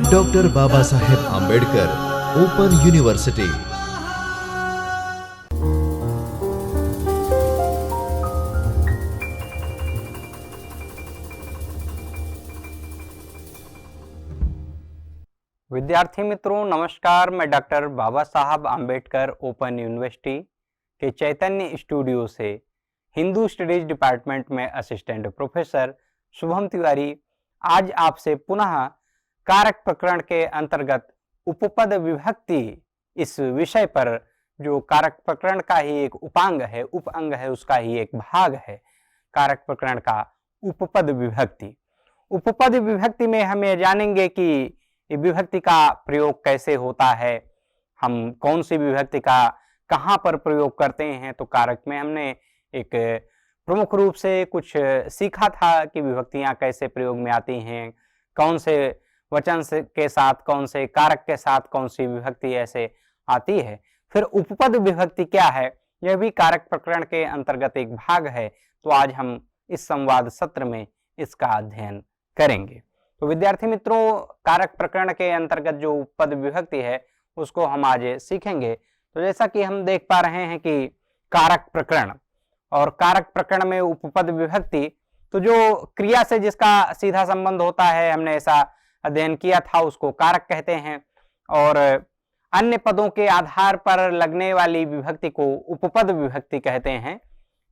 Doctor Baba Saheb Ambedkar open university. विद्यार्थी मित्रों नमस्कार, मैं डॉक्टर बाबा साहब आंबेडकर ओपन यूनिवर्सिटी के चैतन्य स्टूडियो से हिंदू स्टडीज डिपार्टमेंट में असिस्टेंट प्रोफेसर शुभम तिवारी आज आपसे पुनः कारक प्रकरण के अंतर्गत उपपद विभक्ति इस विषय पर, जो कारक प्रकरण का ही एक उपांग है, उपअंग है, उसका ही एक भाग है, कारक प्रकरण का उपपद विभक्ति। उपपद विभक्ति में हम ये जानेंगे कि विभक्ति का प्रयोग कैसे होता है, हम कौन सी विभक्ति का कहाँ पर प्रयोग करते हैं। तो कारक में हमने एक प्रमुख रूप से कुछ सीखा था कि विभक्तियां कैसे प्रयोग में आती हैं, कौन से वचन के साथ, कौन से कारक के साथ कौन सी विभक्ति ऐसे आती है। फिर उपपद विभक्ति क्या है, यह भी कारक प्रकरण के अंतर्गत एक भाग है। तो आज हम इस संवाद सत्र में इसका अध्ययन करेंगे। तो विद्यार्थी मित्रों, कारक प्रकरण के अंतर्गत जो उपपद विभक्ति है उसको हम आज सीखेंगे। तो जैसा कि हम देख पा रहे हैं कि कारक प्रकरण और कारक प्रकरण में उपपद विभक्ति, तो जो क्रिया से जिसका सीधा संबंध होता है, हमने ऐसा अध्ययन किया था, उसको कारक कहते हैं। और अन्य पदों के आधार पर लगने वाली विभक्ति को उपपद विभक्ति कहते हैं।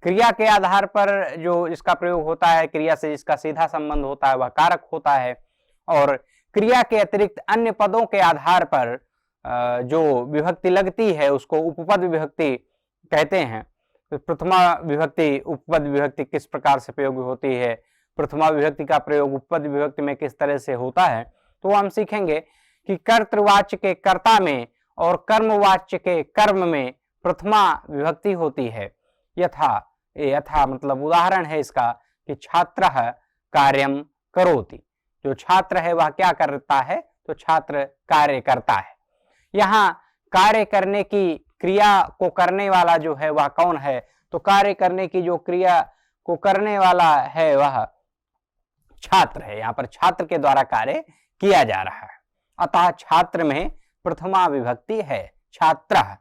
क्रिया के आधार पर जो इसका प्रयोग होता है, क्रिया से जिसका सीधा संबंध होता है, वह कारक होता है। और क्रिया के अतिरिक्त अन्य पदों के आधार पर जो विभक्ति लगती है उसको उपपद विभक्ति कहते हैं। तो प्रथमा विभक्ति उपपद विभक्ति किस प्रकार से प्रयोग होती है, प्रथमा विभक्ति का प्रयोग उपपद विभक्ति में किस तरह से होता है, तो हम सीखेंगे कि कर्तृवाच्य के कर्ता में और कर्मवाच्य के कर्म में प्रथमा विभक्ति होती है। यथा मतलब उदाहरण है इसका कि छात्रः कार्यं करोति। जो छात्र है वह क्या करता है, तो छात्र कार्य करता है। यहाँ कार्य करने की क्रिया को करने वाला जो है वह कौन है, तो कार्य करने की जो क्रिया को करने वाला है वह छात्र है। यहाँ पर छात्र के द्वारा कार्य किया जा रहा है, अतः छात्र में प्रथमा विभक्ति है, छात्रः।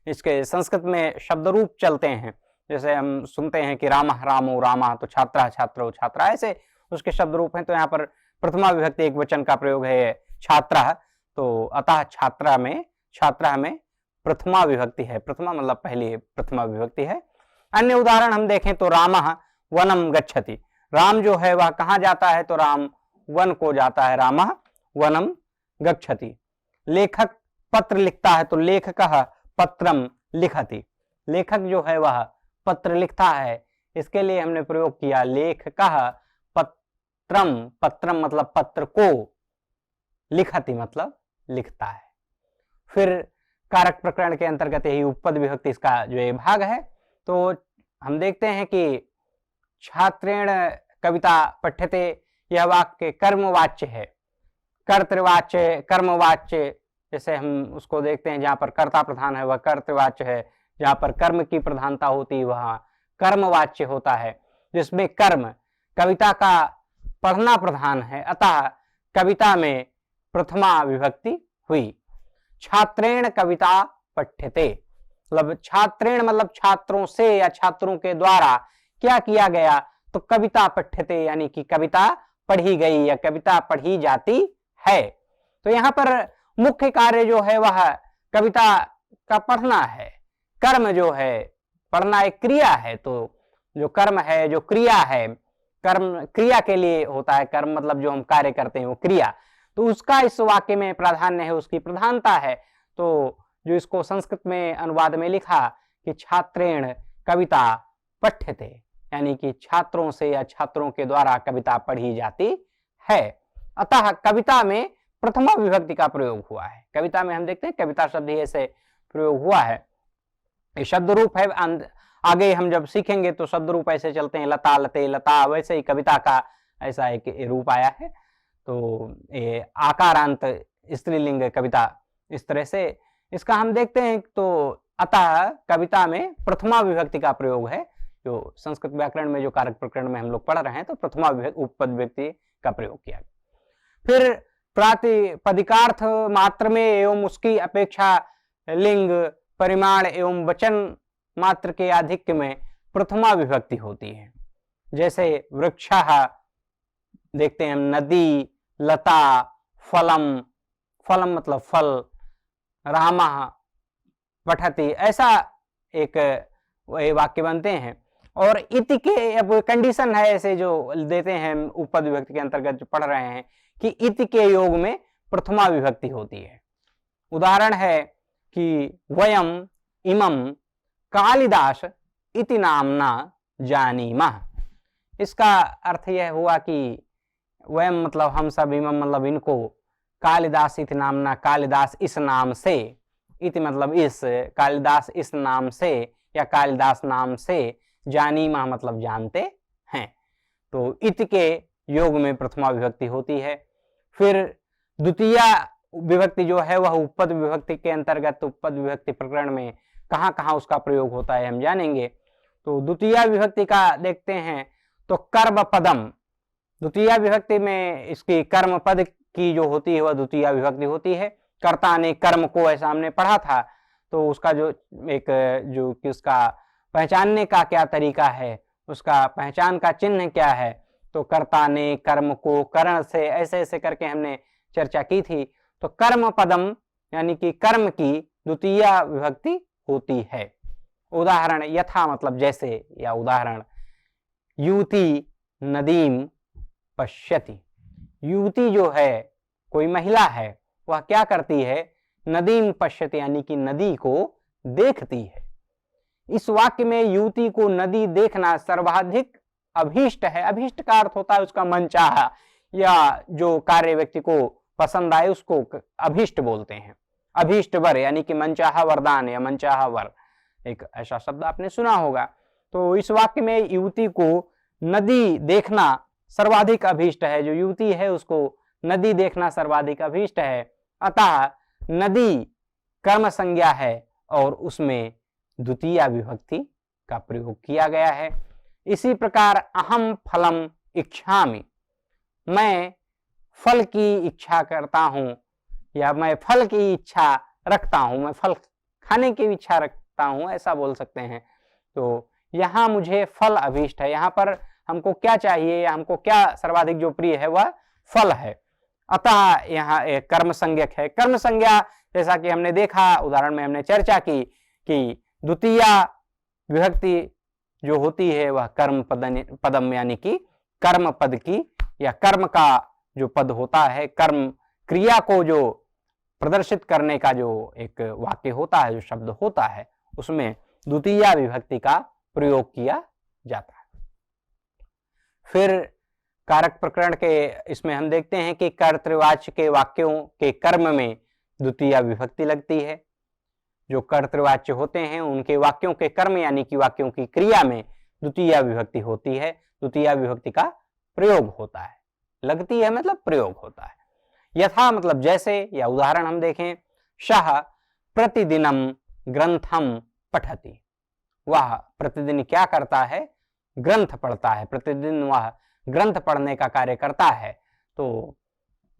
इसके संस्कृत में शब्द रूप चलते हैं, जैसे हम सुनते हैं कि रामः रामो रामा, तो छात्रः छात्रो छात्रा, ऐसे उसके शब्द रूप हैं। तो यहाँ पर प्रथमा विभक्ति एक वचन का प्रयोग है, छात्रः। तो अतः छात्रा में प्रथमा विभक्ति है, प्रथमा मतलब पहली प्रथमा विभक्ति है। अन्य उदाहरण हम देखें तो रामः वनम गच्छति। राम जो है वह कहाँ जाता है, तो राम वन को जाता है, रामः वनम गच्छति। लेखक पत्र लिखता है, तो लेखकः पत्रम लिखति। लेखक जो है वह पत्र लिखता है, इसके लिए हमने प्रयोग किया लेखकः पत्रम। पत्रम मतलब पत्र को, लिखति मतलब लिखता है। फिर कारक प्रकरण के अंतर्गत यही उपपद विभक्ति इसका जो ये भाग है। तो हम देखते हैं कि छात्रेण कविता पठ्यते, यह वाक्य कर्मवाच्य है। कर्तृवाच्य कर्मवाच्य, जैसे हम उसको देखते हैं जहां पर कर्ता प्रधान है वह कर्तृवाच्य है, जहां पर कर्म की प्रधानता होती है वह कर्मवाच्य होता है। जिसमें कर्म कविता का पढ़ना प्रधान है, अतः कविता में प्रथमा विभक्ति हुई। छात्रेण कविता पठ्यते, मतलब छात्रेण मतलब छात्रों से या छात्रों के द्वारा क्या किया गया, तो कविता पठ्यते यानी कि कविता पढ़ी गई या कविता पढ़ी जाती है। तो यहाँ पर मुख्य कार्य जो है वह कविता का पढ़ना है। कर्म जो है, पढ़ना एक क्रिया है, तो जो कर्म है, जो क्रिया है, कर्म क्रिया के लिए होता है। कर्म मतलब जो हम कार्य करते हैं वो क्रिया, तो उसका इस वाक्य में प्राधान्य है, उसकी प्रधानता है। तो जो इसको संस्कृत में अनुवाद में लिखा कि छात्रेण कविता पठ्यते, यानी कि छात्रों से या छात्रों के द्वारा कविता पढ़ी जाती है। अतः कविता में प्रथमा विभक्ति का प्रयोग हुआ है। कविता में हम देखते हैं कविता शब्द ही ऐसे प्रयोग हुआ है, ये शब्द रूप है। आगे हम जब सीखेंगे तो शब्द रूप ऐसे चलते हैं, लता लते लता, वैसे ही कविता का ऐसा एक रूप आया है। तो ये आकारांत स्त्रीलिंग कविता, इस तरह से इसका हम देखते हैं। तो अतः कविता में प्रथमा विभक्ति का प्रयोग है। जो संस्कृत व्याकरण में जो कारक प्रकरण में हम लोग पढ़ रहे हैं, तो प्रथमा उपपद विभक्ति का प्रयोग किया। फिर प्रातिपदिकार्थ मात्र में एवं उसकी अपेक्षा लिंग, परिमाण एवं वचन मात्र के आधिक्य में प्रथमा विभक्ति होती है। जैसे वृक्षः देखते हैं हम, नदी, लता, फलम, फलम मतलब फल, रामः पठति, ऐसा एक वाक्य बनते हैं। और इति के अब कंडीशन है ऐसे जो देते हैं उपपद विभक्ति के अंतर्गत जो पढ़ रहे हैं कि इति के योग में प्रथमा विभक्ति होती है। उदाहरण है कि वयम इमं कालिदास इति नामना जानीमः। इसका अर्थ यह हुआ कि वयम मतलब हम सब, इमं मतलब इनको, कालिदास इति नामना कालिदास इस नाम से, इति मतलब इस, कालिदास इस नाम से या कालिदास नाम से, जानीमः मतलब जानते हैं। तो इति के योग में प्रथमा विभक्ति होती है। फिर द्वितीय विभक्ति जो है वह उपपद विभक्ति के अंतर्गत, उपपद विभक्ति प्रकरण में कहाँ कहाँ उसका प्रयोग होता है हम जानेंगे। तो द्वितीय विभक्ति का देखते हैं तो कर्म पदम, द्वितीय विभक्ति में इसकी कर्म पद की जो होती है वह द्वितीय विभक्ति होती है। कर्ता ने कर्म को, ऐसा हमने पढ़ा था, तो उसका जो एक जो कि उसका पहचानने का क्या तरीका है, उसका पहचान का चिन्ह क्या है, तो कर्ता ने कर्म को करण से, ऐसे ऐसे करके हमने चर्चा की थी। तो कर्म पदम यानी कि कर्म की द्वितीय विभक्ति होती है। उदाहरण यथा मतलब जैसे, या उदाहरण युवती नदीम पश्यति। युवती जो है, कोई महिला है, वह क्या करती है, नदीम पश्यति यानी कि नदी को देखती है। इस वाक्य में युवती को नदी देखना सर्वाधिक अभीष्ट है। अभीष्ट का अर्थ होता है उसका मनचाहा, या जो कार्य व्यक्ति को पसंद आए उसको अभीष्ट बोलते हैं। अभीष्ट वर यानी कि मनचाहा वरदान या मनचाहा वर, एक ऐसा शब्द आपने सुना होगा। तो इस वाक्य में युवती को नदी देखना सर्वाधिक अभीष्ट है, जो युवती है उसको नदी देखना सर्वाधिक अभीष्ट है। अतः नदी कर्म संज्ञा है और उसमें द्वितीय विभक्ति का प्रयोग किया गया है। इसी प्रकार अहम फलम इच्छामि, मैं फल की इच्छा करता हूं, या मैं फल की इच्छा रखता हूं, मैं फल खाने की इच्छा रखता हूं, ऐसा बोल सकते हैं। तो यहाँ मुझे फल अभीष्ट है, यहाँ पर हमको क्या चाहिए या हमको क्या सर्वाधिक जो प्रिय है वह फल है। अतः यहाँ एक कर्म संज्ञक है। कर्म संज्ञा जैसा कि हमने देखा, उदाहरण में हमने चर्चा की कि द्वितीय विभक्ति जो होती है वह कर्म पदम यानी कि कर्म पद की, या कर्म का जो पद होता है, कर्म क्रिया को जो प्रदर्शित करने का जो एक वाक्य होता है, जो शब्द होता है, उसमें द्वितीय विभक्ति का प्रयोग किया जाता है। फिर कारक प्रकरण के इसमें हम देखते हैं कि कर्तृवाच्य के वाक्यों के कर्म में द्वितीय विभक्ति लगती है। जो कर्तृवाच्य होते हैं उनके वाक्यों के कर्म यानी कि वाक्यों की क्रिया में द्वितीय विभक्ति होती है, द्वितीय विभक्ति का प्रयोग होता है। लगती है मतलब प्रयोग होता है। यथा मतलब जैसे, या उदाहरण हम देखें, सः प्रतिदिनम ग्रंथम पठति, वह प्रतिदिन क्या करता है, ग्रंथ पढ़ता है, प्रतिदिन वह ग्रंथ पढ़ने का कार्य करता है। तो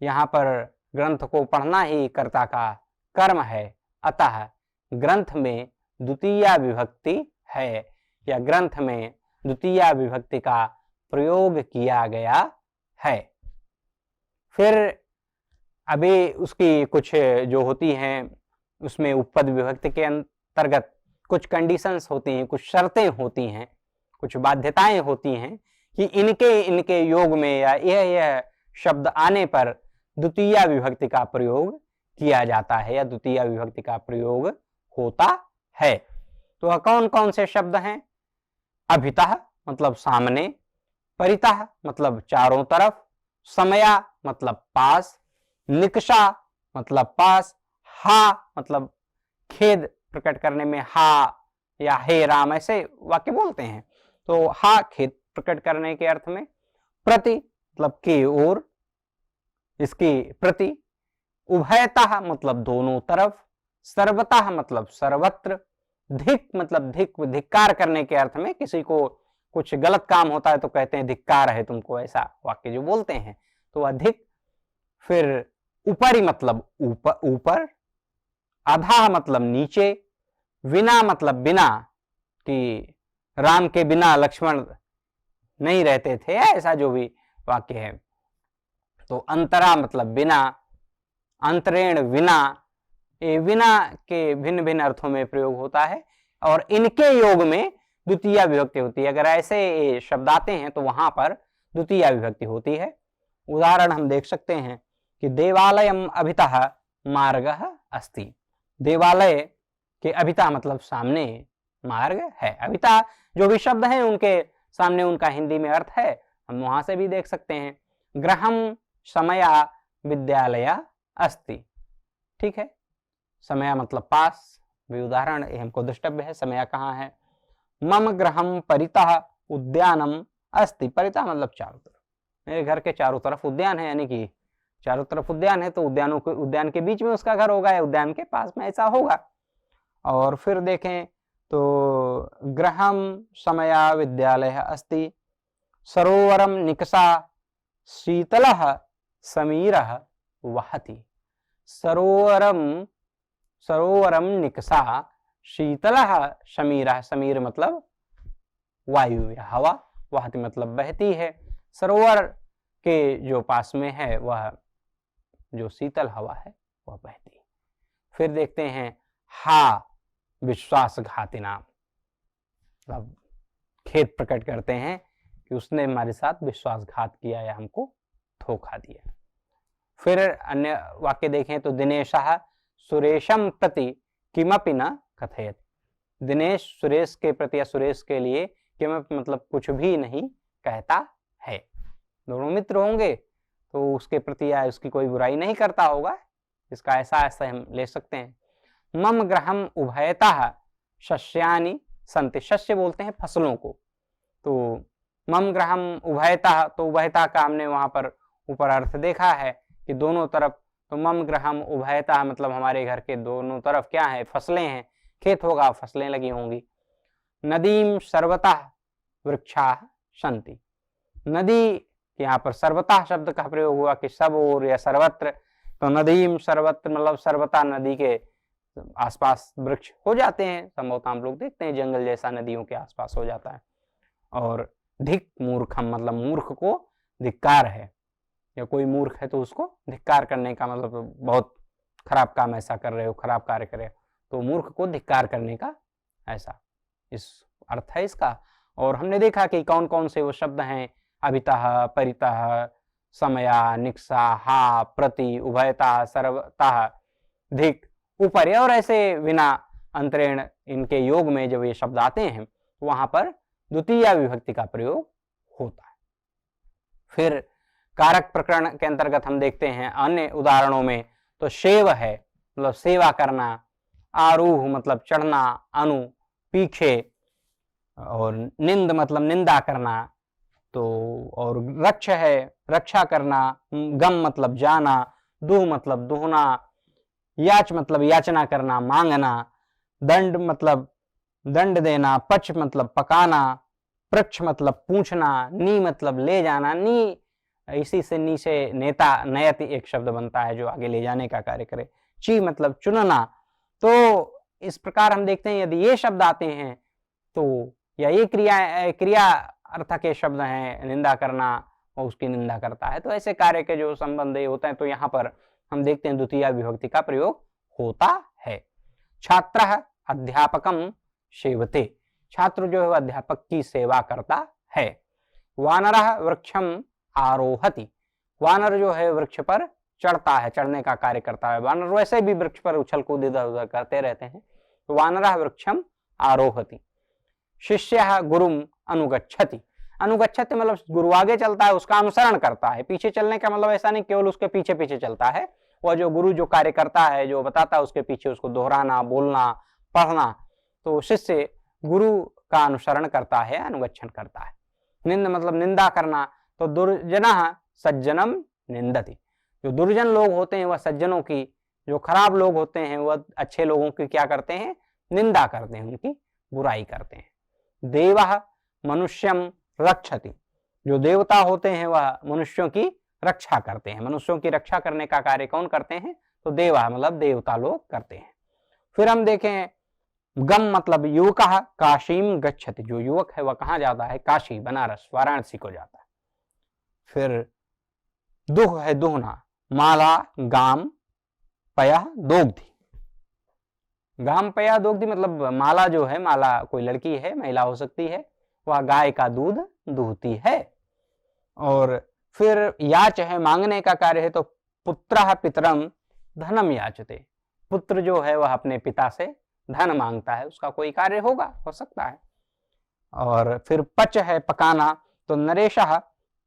यहाँ पर ग्रंथ को पढ़ना ही कर्ता का कर्म है। अतः ग्रंथ में द्वितीय विभक्ति है, या ग्रंथ में द्वितीय विभक्ति का प्रयोग किया गया है। फिर अभी उसकी कुछ जो होती हैं उसमें उपपद विभक्ति के अंतर्गत कुछ कंडीशंस होती हैं, कुछ शर्तें होती हैं, कुछ बाध्यताएं होती हैं कि इनके योग में या यह शब्द आने पर द्वितीय विभक्ति का प्रयोग किया जाता है या द्वितीय विभक्ति का प्रयोग होता है। तो वह कौन कौन से शब्द हैं? अभितः मतलब सामने, परितः मतलब चारों तरफ, समया मतलब पास, निकषा मतलब पास, हा मतलब खेद प्रकट करने में हा या हे राम ऐसे वाक्य बोलते हैं। तो हा खेद प्रकट करने के अर्थ में, प्रति मतलब की ओर, इसकी प्रति, उभयतः मतलब दोनों तरफ, सर्वतः मतलब सर्वत्र, धिक मतलब धिक्कार करने के अर्थ में, किसी को कुछ गलत काम होता है तो कहते हैं धिक्कार है तुमको, ऐसा वाक्य जो बोलते हैं तो वह धिक फिर उपरी मतलब ऊपर ऊपर, अधः मतलब नीचे, विना मतलब बिना, कि राम के बिना लक्ष्मण नहीं रहते थे, ऐसा जो भी वाक्य है। तो अंतरा मतलब बिना, अंतरेण विना, ये विना के भिन्न भिन्न अर्थों में प्रयोग होता है और इनके योग में द्वितीय विभक्ति होती है। अगर ऐसे शब्द आते हैं तो वहां पर द्वितीय विभक्ति होती है। उदाहरण हम देख सकते हैं कि देवालयम अभितः मार्गः अस्ति। देवालय के अभितः मतलब सामने मार्ग है। अभितः जो भी शब्द हैं उनके सामने उनका हिंदी में अर्थ है, हम वहां से भी देख सकते हैं। गृहम समया विद्यालय अस्ति, ठीक है। समया मतलब पास, भी उदाहरण हमको द्रष्टव्य है, समया कहाँ है। मम गृहम परितः उद्यानम अस्ति, परितः मतलब चारों तरफ, मेरे घर के चारों तरफ उद्यान है, यानी कि चारों तरफ उद्यान है तो उद्यान के बीच में उसका घर होगा या उद्यान के पास में, ऐसा होगा। और फिर देखें तो गृहम समया विद्यालय अस्ति, सरोवरम निकषा शीतलः समीरः वहति। सरोवरम निकषा शीतलः समीरः, समीर मतलब वायु या हवा, वहति मतलब बहती है। सरोवर के जो पास में है वह जो शीतल हवा है वह बहती है। फिर देखते हैं हा विश्वासघातिनाम, मतलब खेद प्रकट करते हैं कि उसने हमारे साथ विश्वासघात किया या हमको धोखा दिया। फिर अन्य वाक्य देखें तो दिनेशः सुरेशम प्रति किमपि न कथयति। दिनेश सुरेश के प्रति या सुरेश के लिए किमपि मतलब कुछ भी नहीं कहता है। दोनों मित्र होंगे तो उसके प्रति या उसकी कोई बुराई नहीं करता होगा, इसका ऐसा हम ले सकते हैं। मम गृहम उभयतः शस्यानि सन्ति, शस्य बोलते हैं फसलों को, तो मम गृहम उभयतः, तो उभयतः का हमने वहां पर ऊपर अर्थ देखा है कि दोनों तरफ। तो मम गृहम उभयतः मतलब हमारे घर के दोनों तरफ क्या है, फसलें हैं, खेत होगा, फसलें लगी होंगी। नदीम सर्वतः वृक्षा सन्ति, नदी यहाँ पर सर्वतः शब्द का प्रयोग हुआ कि सब ओर या सर्वत्र, तो नदीम सर्वत्र मतलब सर्वथा नदी के आसपास वृक्ष हो जाते हैं, संभवतः हम लोग देखते हैं जंगल जैसा नदियों के आसपास हो जाता है। और धिक मूर्खम मतलब मूर्ख को धिक्कार है, या कोई मूर्ख है तो उसको धिक्कार करने का मतलब बहुत खराब काम ऐसा कर रहे हो, खराब कार्य कर रहे हो, तो मूर्ख को धिक्कार करने का ऐसा इस अर्थ है इसका। और हमने देखा कि कौन कौन से वो शब्द हैं, अभितः, परितः, समया, निकषा, हा, प्रति, उभयतः, सर्वतः, धिक, ऊपर, और ऐसे विना, अंतरेण, इनके योग में जब ये शब्द आते हैं तो वहां पर द्वितीय विभक्ति का प्रयोग होता है। फिर कारक प्रकरण के अंतर्गत हम देखते हैं अन्य उदाहरणों में तो शेव है मतलब सेवा करना, आरूह मतलब चढ़ना, अनु पीछे, और निंद मतलब निंदा करना, तो और रक्ष है रक्षा करना, गम मतलब जाना, दुह मतलब दुहना, याच मतलब याचना करना, मांगना, दंड मतलब दंड देना, पच मतलब पकाना, पृक्ष मतलब पूछना, नी मतलब ले जाना, नी इसी से नी से नेता नयति एक शब्द बनता है जो आगे ले जाने का कार्य करे, ची मतलब चुनना। तो इस प्रकार हम देखते हैं यदि ये शब्द आते हैं तो या ये क्रिया अर्थ के शब्द हैं, निंदा करना और उसकी निंदा करता है, तो ऐसे कार्य के जो संबंध होते हैं तो यहाँ पर हम देखते हैं द्वितीय विभक्ति का प्रयोग होता है। छात्रः अध्यापकम सेवते, छात्र जो है अध्यापक की सेवा करता है। वानरः वृक्षम आरोहति, वानर जो है वृक्ष पर चढ़ता है, चढ़ने का कार्य करता है। वानर वैसे भी वृक्ष पर उछल कूद इधर उधर करते रहते हैं, तो वानरः वृक्षम आरोहति। शिष्यः गुरुम अनुगच्छति, अनुगच्छति मतलब गुरु आगे चलता है, उसका अनुसरण करता है। पीछे चलने का मतलब ऐसा नहीं केवल उसके पीछे पीछे चलता है, वह जो गुरु जो कार्य करता है, जो बताता है उसके पीछे उसको दोहराना, बोलना, पढ़ना, तो शिष्य गुरु का अनुसरण करता है, अनुगच्छन करता है। निंद मतलब निंदा करना, तो दुर्जनः सज्जनम निंदति, जो दुर्जन लोग होते हैं वह सज्जनों की, जो खराब लोग होते हैं वह अच्छे लोगों की क्या करते हैं, निंदा करते हैं, उनकी बुराई करते हैं। देवः मनुष्यम रक्षति, जो देवता होते हैं वह मनुष्यों की रक्षा करते हैं। मनुष्यों की रक्षा करने का कार्य कौन करते हैं? तो देवा मतलब देवता लोग करते हैं। फिर हम देखें गम मतलब युवक, काशीम गच्छति, जो युवक है वह कहाँ जाता है? काशी, बनारस, वाराणसी को जाता है। फिर दुह है दुहना, माला गाम पया दोग्धी। गाम पया दोग्धी मतलब माला जो है, माला कोई लड़की है, महिला हो सकती है, वह गाय का दूध दूहती है। और फिर याच है मांगने का कार्य है, तो पुत्रः पितरम धनम याचते, पुत्र जो है वह अपने पिता से धन मांगता है, उसका कोई कार्य होगा, हो सकता है। और फिर पच है पकाना, तो नरेशः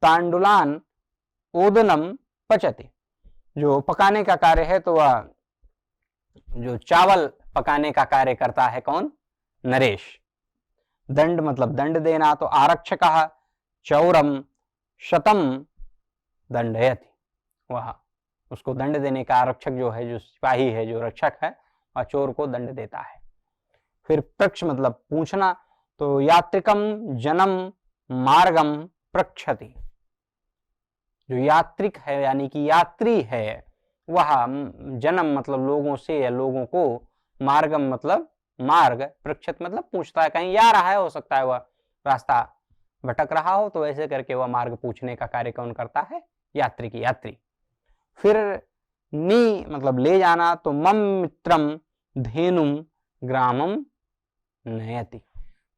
तांडुलान ओदनम पचति, जो पकाने का कार्य है तो वह जो चावल पकाने का कार्य करता है कौन? नरेश। दंड मतलब दंड देना, तो आरक्षकः चौरम शतम दंडयति, वह उसको दंड देने का आरक्षक जो है, जो सिपाही है, जो रक्षक है, वह चोर को दंड देता है। फिर प्रक्ष मतलब पूछना, तो यात्रिकम जनम मार्गम प्रक्षति, जो यात्रिक है यानी कि यात्री है, वह जन्म मतलब लोगों से या लोगों को, मार्गम मतलब मार्ग, प्रक्षत मतलब पूछता है, कहीं जा रहा है, हो सकता है वह रास्ता भटक रहा हो, तो ऐसे करके वह मार्ग पूछने का कार्य कौन करता है? यात्री की यात्री। फिर नी मतलब ले जाना, तो मम मित्रम धेनुम ग्रामम नयति,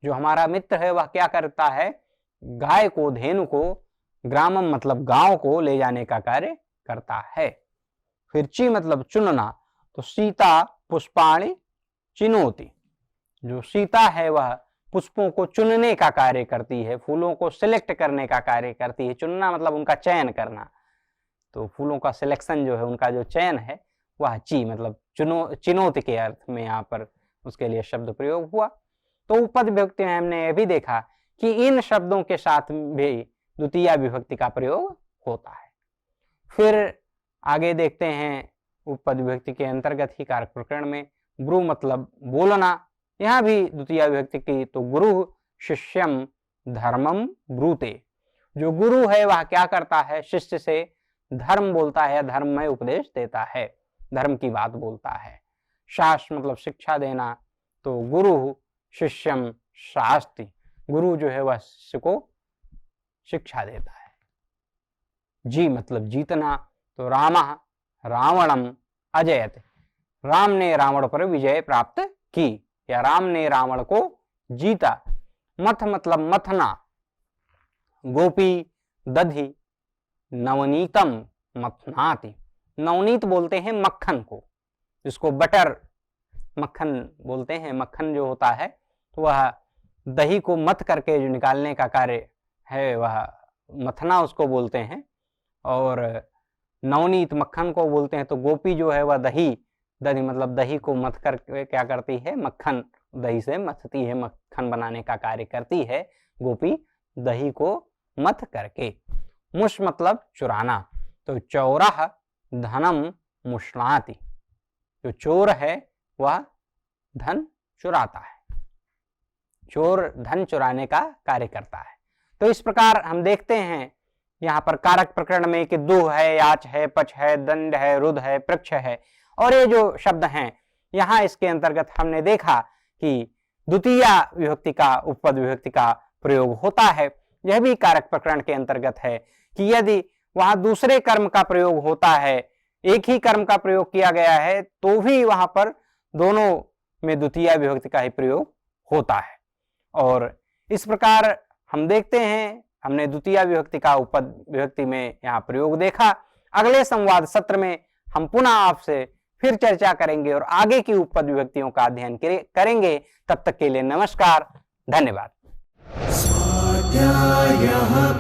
जो हमारा मित्र है वह क्या करता है? गाय को, धेनु को, ग्रामम मतलब गांव को ले जाने का कार्य करता है। फिर ची मतलब चुनना, तो सीता पुष्पाणि चिनोति, जो सीता है वह पुष्पों को चुनने का कार्य करती है, फूलों को सिलेक्ट करने का कार्य करती है। चुनना मतलब उनका चयन करना, तो फूलों का सिलेक्शन जो है, उनका जो चयन है, वह ची मतलब चिनोति के अर्थ में यहाँ पर उसके लिए शब्द प्रयोग हुआ। तो उपद विभक्ति में हमने यह भी देखा कि इन शब्दों के साथ भी द्वितीय विभक्ति का प्रयोग होता है। फिर आगे देखते हैं उपपद विभक्ति के अंतर्गत ही कारक प्रकरण में ब्रू मतलब बोलना, यहाँ भी द्वितीय विभक्ति की, तो गुरु शिष्यम धर्मम ब्रूते, जो गुरु है वह क्या करता है? शिष्य से धर्म बोलता है, धर्म में उपदेश देता है, धर्म की बात बोलता है। शास्त्र मतलब शिक्षा देना, तो गुरु शिष्यम शास्ति, गुरु जो है वह शिष्य को शिक्षा देता है। जी मतलब जीतना, तो रामः रावणम अजयत, राम ने रावण पर विजय प्राप्त की, या राम ने रावण को जीता। मथ मतलब मथना, गोपी दधि नवनीतम मथनाति, नवनीत बोलते हैं मक्खन को, जिसको बटर मक्खन बोलते हैं। मक्खन जो होता है तो वह दही को मथ करके जो निकालने का कार्य है, वह मथना उसको बोलते हैं। और नवनीत मक्खन को बोलते हैं। तो गोपी जो है वह दही मतलब दही को मथ कर क्या करती है? मक्खन, दही से मथती है, मक्खन बनाने का कार्य करती है गोपी दही को मथ करके। मुष मतलब चुराना, तो चौरः धनम मुष्णाति, जो चोर है वह धन चुराता है, चोर धन चुराने का कार्य करता है। तो इस प्रकार हम देखते हैं यहाँ पर कारक प्रकरण में कि दुह है, याच है, पच है, दंड है, रुद है, पृक्ष है, और ये जो शब्द हैं यहाँ इसके अंतर्गत हमने देखा कि द्वितीय विभक्ति का उपपद विभक्ति का प्रयोग होता है। यह भी कारक प्रकरण के अंतर्गत है कि यदि वहां दूसरे कर्म का प्रयोग होता है, एक ही कर्म का प्रयोग किया गया है, तो भी वहां पर दोनों में द्वितीय विभक्ति का ही प्रयोग होता है। और इस प्रकार हम देखते हैं, हमने द्वितीय विभक्ति का उपपद विभक्ति में यहाँ प्रयोग देखा। अगले संवाद सत्र में हम पुनः आपसे फिर चर्चा करेंगे और आगे की उपपद विभक्तियों का अध्ययन करेंगे। तब तक के लिए नमस्कार, धन्यवाद। स्वाध्यायः